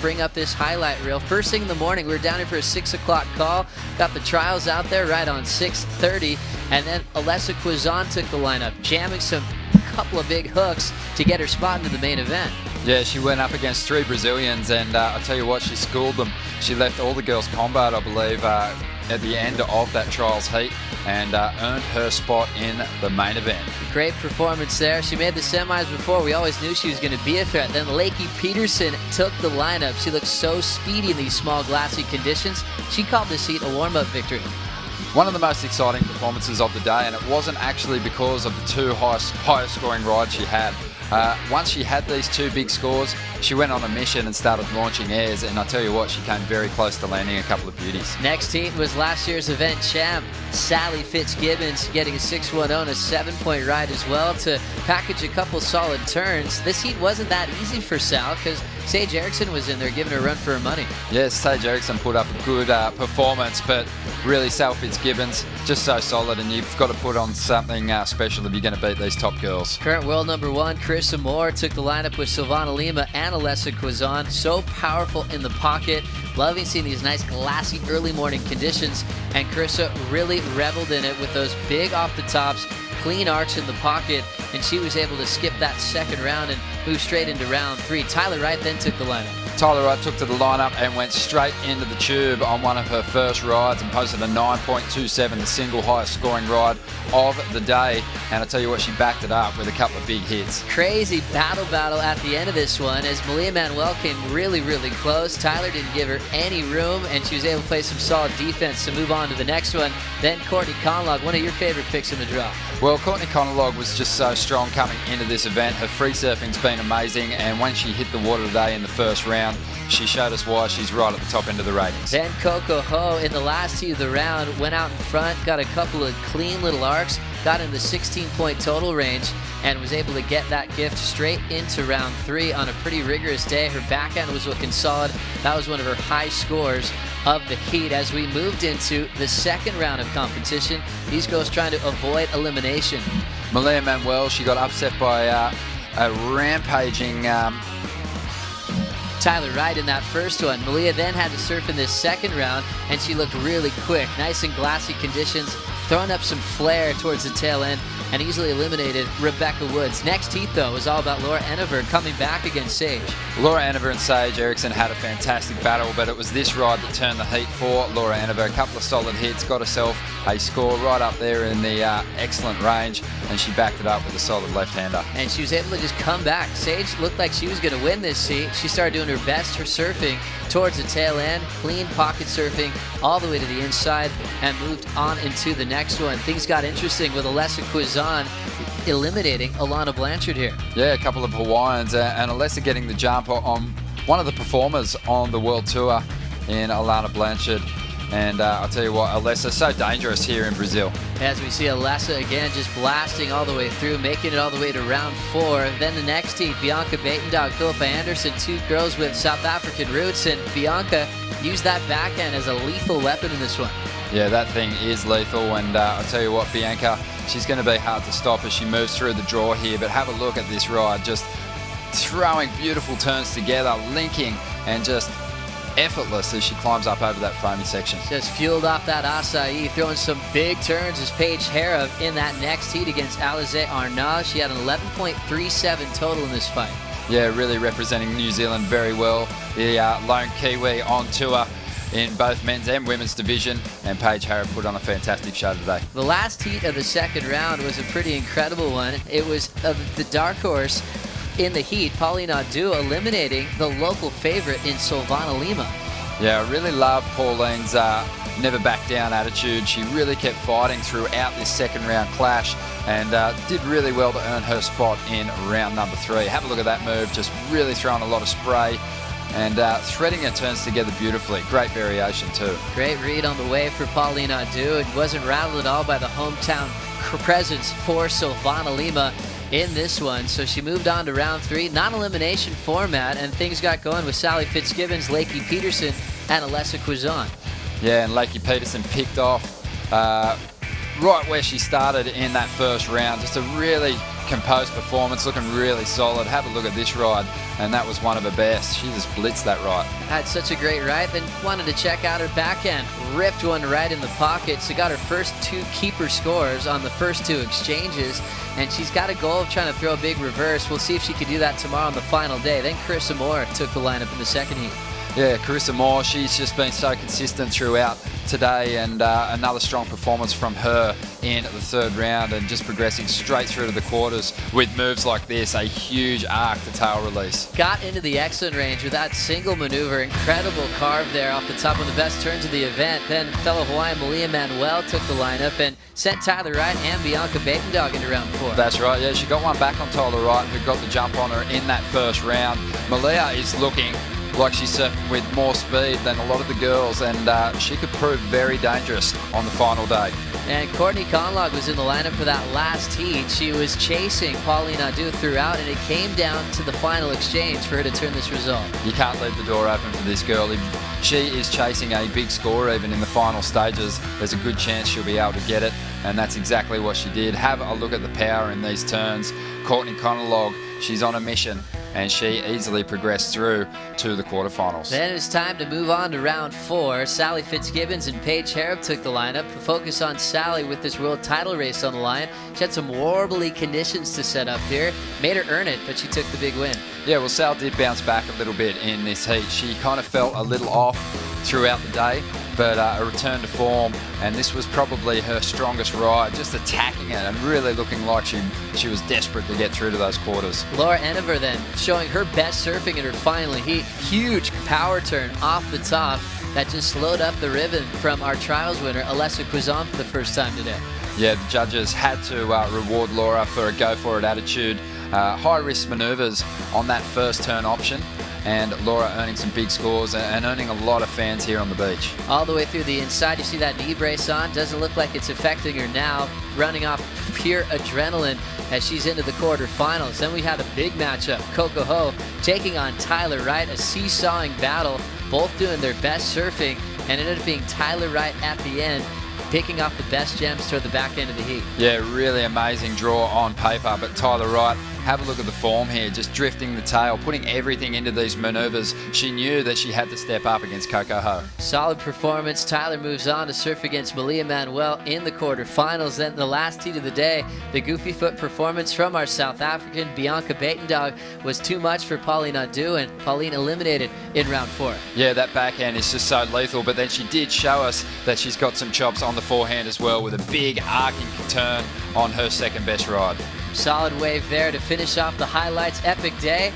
bring up this highlight reel. First thing in the morning, we were down here for a 6 o'clock call. Got the trials out there right on 6:30. And then Alessa Quizon took the lineup, jamming some couple of big hooks to get her spot into the main event. Yeah, she went up against 3 Brazilians, and I'll tell you what, she schooled them. She left all the girls combat, I believe, at the end of that trials heat, and earned her spot in the main event. Great performance there. She made the semis before. We always knew she was going to be a threat. Then Lakey Peterson took the lineup. She looks so speedy in these small glassy conditions. She called this heat a warm-up victory. One of the most exciting performances of the day, and it wasn't actually because of the 2 highest scoring rides she had. Once she had these 2 big scores, she went on a mission and started launching airs, and I tell you what, she came very close to landing a couple of beauties. Next heat was last year's event champ, Sally Fitzgibbons, getting a 6-1-0 and a 7-point ride as well to package a couple solid turns. This heat wasn't that easy for Sal because Sage Erickson was in there giving her a run for her money. Yes, Sage Erickson put up a good performance, but really Sal Fitzgibbons just so solid, and you've got to put on something special if you're going to beat these top girls. Current world number 1, Carissa Moore, took the lineup with Silvana Lima and Alessa Quizon. So powerful in the pocket. Loving seeing these nice glassy early morning conditions, and Carissa really reveled in it with those big off the tops, clean arcs in the pocket, and she was able to skip that second round and move straight into round 3. Tyler Wright then took the lineup. Tyler Wright took to the lineup and went straight into the tube on one of her first rides and posted a 9.27, the single highest scoring ride of the day. And I tell you what, she backed it up with a couple of big hits. Crazy battle at the end of this one as Malia Manuel came really close. Tyler didn't give her any room, and she was able to play some solid defense to move on to the next one. Then Courtney Conlog, one of your favorite picks in the draw. Well, Courtney Conlog was just so strong coming into this event. Her free surfing's been amazing, and when she hit the water today in the first round, she showed us why she's right at the top end of the ratings. Then Coco Ho in the last heat of the round went out in front, got a couple of clean little arcs, got in the 16-point total range, and was able to get that gift straight into round 3 on a pretty rigorous day. Her backhand was looking solid. That was one of her high scores of the heat. As we moved into the second round of competition, these girls trying to avoid elimination. Malia Manuel, she got upset by a rampaging Tyler Wright in that first one. Malia then had to surf in this second round, and she looked really quick. Nice and glassy conditions, throwing up some flair towards the tail end, and easily eliminated Rebecca Woods. Next heat, though, was all about Laura Enever coming back against Sage. Laura Enever and Sage Erickson had a fantastic battle, but it was this ride that turned the heat for Laura Enever. A couple of solid hits, got herself a score right up there in the excellent range, and she backed it up with a solid left-hander. And she was able to just come back. Sage looked like she was going to win this heat. She started doing her best, her surfing towards the tail end, clean pocket surfing all the way to the inside, and moved on into the next one. Things got interesting with Alessa Quizon eliminating Alana Blanchard here. Yeah, a couple of Hawaiians, and Alessa getting the jump on one of the performers on the World Tour in Alana Blanchard. And I'll tell you what, Alessa, so dangerous here in Brazil. As we see Alessa again just blasting all the way through, making it all the way to round 4. Then the next heat, Bianca Batendog, Philippa Anderson, 2 girls with South African roots, and Bianca used that backhand as a lethal weapon in this one. Yeah, that thing is lethal, and I'll tell you what, Bianca, she's going to be hard to stop as she moves through the draw here, but have a look at this ride, just throwing beautiful turns together, linking, and just effortless as she climbs up over that foamy section. Just fueled off that acai, throwing some big turns as Paige Hara in that next heat against Alize Arnaud. She had an 11.37 total in this fight. Yeah, really representing New Zealand very well. The lone Kiwi on tour in both men's and women's division, and Paige Hara put on a fantastic show today. The last heat of the second round was a pretty incredible one. It was the dark horse in the heat, Pauline Adu, eliminating the local favorite in Silvana Lima. Yeah, I really love Pauline's never back down attitude. She really kept fighting throughout this second round clash, and did really well to earn her spot in round number 3. Have a look at that move, just really throwing a lot of spray and threading her turns together beautifully. Great variation too. Great read on the way for Pauline Adu. It wasn't rattled at all by the hometown presence for Silvana Lima in this one. So she moved on to round 3, non-elimination format, and things got going with Sally Fitzgibbons, Lakey Peterson, and Alessa Quizon. Yeah, and Lakey Peterson picked off right where she started in that first round. Just a really composed performance, looking really solid. Have a look at this ride, and that was one of her best. She just blitzed that ride. Had such a great ride, then wanted to check out her backhand. Ripped one right in the pocket. She got her first 2 keeper scores on the first 2 exchanges, and she's got a goal of trying to throw a big reverse. We'll see if she can do that tomorrow on the final day. Then Carissa Moore took the lineup in the second heat. Yeah, Carissa Moore, she's just been so consistent throughout today, and another strong performance from her in the third round, and just progressing straight through to the quarters with moves like this, a huge arc to tail release. Got into the excellent range with that single maneuver. Incredible carve there off the top, one of the best turns of the event. Then fellow Hawaiian Malia Manuel took the lineup and sent Tyler Wright and Bianca Batendog into round 4. That's right, yeah, she got one back on Tyler Wright, who got the jump on her in that first round. Malia is looking like she's surfing with more speed than a lot of the girls, and she could prove very dangerous on the final day. And Courtney Conlog was in the lineup for that last heat. She was chasing Pauline Adu throughout, and it came down to the final exchange for her to turn this result. You can't leave the door open for this girl. If she is chasing a big score even in the final stages, there's a good chance she'll be able to get it, and that's exactly what she did. Have a look at the power in these turns. Courtney Conlog, she's on a mission, and she easily progressed through to the quarterfinals. Then it's time to move on to round 4. Sally Fitzgibbons and Paige Harrop took the lineup. The focus on Sally with this world title race on the line. She had some warbly conditions to set up here. Made her earn it, but she took the big win. Yeah, well, Sal did bounce back a little bit in this heat. She kind of felt a little off throughout the day, but a return to form, and this was probably her strongest ride, just attacking it and really looking like she was desperate to get through to those quarters. Laura Enever then showing her best surfing in her final heat. Huge power turn off the top that just slowed up the ribbon from our trials winner Alessa Quizon for the first time today. Yeah, the judges had to reward Laura for a go-for-it attitude. High-risk manoeuvres on that first turn option, and Laura earning some big scores and earning a lot of fans here on the beach. All the way through the inside, you see that knee brace on. Doesn't look like it's affecting her now. Running off pure adrenaline as she's into the quarterfinals. Then we had a big matchup. Coco Ho taking on Tyler Wright, a seesawing battle. Both doing their best surfing, and it ended up being Tyler Wright at the end, picking off the best gems toward the back end of the heat. Yeah, really amazing draw on paper, but Tyler Wright, have a look at the form here, just drifting the tail, putting everything into these maneuvers. She knew that she had to step up against Coco Ho. Solid performance. Tyler moves on to surf against Malia Manuel in the quarterfinals. Then the last heat of the day, the goofy foot performance from our South African Bianca Batendog was too much for Pauline Adu, and Pauline eliminated in round 4. Yeah, that backhand is just so lethal, but then she did show us that she's got some chops on the forehand as well, with a big arcing turn on her second best ride. Solid wave there to finish off the Highlights epic day.